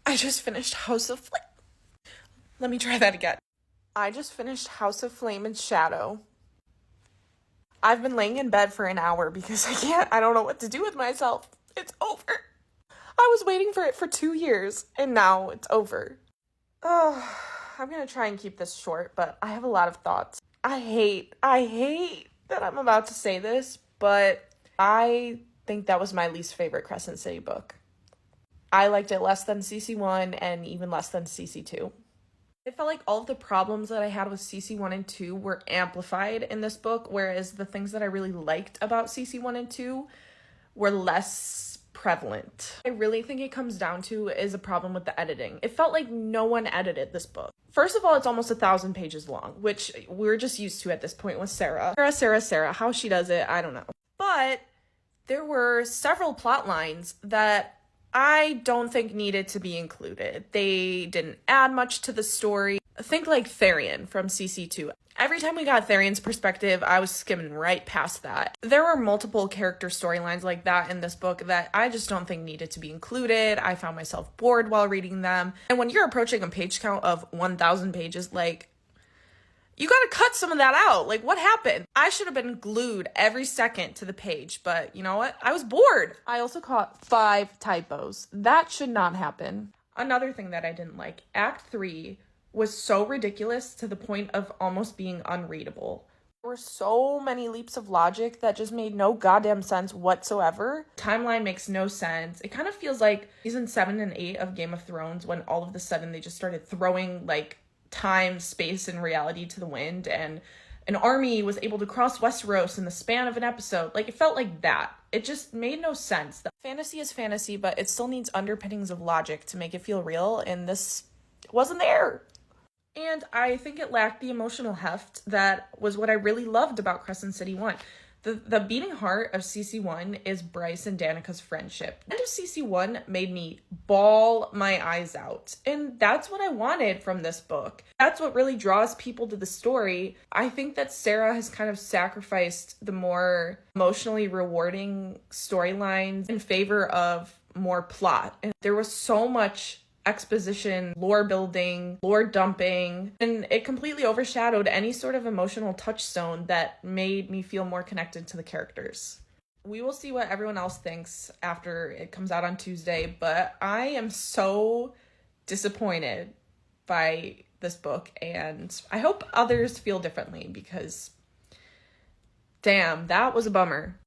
I just finished House of Flame. Let me try that again. I just finished House of Flame and Shadow. I've been laying in bed for an hour because I don't know what to do with myself. It's over. I was waiting for it for 2 years, and now it's over. Oh, I'm gonna try and keep this short, but I have a lot of thoughts. I hate that I'm about to say this, but I think that was my least favorite Crescent City book. I liked it less than CC1 and even less than CC2. I felt like all of the problems that I had with CC1 and 2 were amplified in this book, whereas the things that I really liked about CC1 and 2 were less prevalent. I really think it comes down to is a problem with the editing. It felt like no one edited this book. First of all, it's almost 1,000 pages long, which we're just used to at this point with Sarah. Sarah, how she does it, I don't know. But there were several plot lines that I don't think needed to be included. They didn't add much to the story. Think like Therian from CC2. Every time we got Therian's perspective, I was skimming right past that. There were multiple character storylines like that in this book that I just don't think needed to be included. I found myself bored while reading them. And when you're approaching a page count of 1,000 pages, like, you gotta cut some of that out. Like, what happened? I should have been glued every second to the page, but you know what? I was bored. I also caught 5 typos. That should not happen. Another thing that I didn't like, Act 3 was so ridiculous to the point of almost being unreadable. There were so many leaps of logic that just made no goddamn sense whatsoever. Timeline makes no sense. It kind of feels like season 7 and 8 of Game of Thrones when all of a sudden they just started throwing, like, time, space, and reality to the wind, and an army was able to cross Westeros in the span of an episode. Like, it felt like that. It just made no sense. Fantasy is fantasy, but it still needs underpinnings of logic to make it feel real, and this wasn't there. And I think it lacked the emotional heft that was what I really loved about Crescent City 1. The beating heart of CC1 is Bryce and Danica's friendship. The end of CC1 made me bawl my eyes out. And that's what I wanted from this book. That's what really draws people to the story. I think that Sarah has kind of sacrificed the more emotionally rewarding storylines in favor of more plot. And there was so much exposition, lore building, lore dumping, and it completely overshadowed any sort of emotional touchstone that made me feel more connected to the characters. We will see what everyone else thinks after it comes out on Tuesday, but I am so disappointed by this book, and I hope others feel differently because, damn, that was a bummer.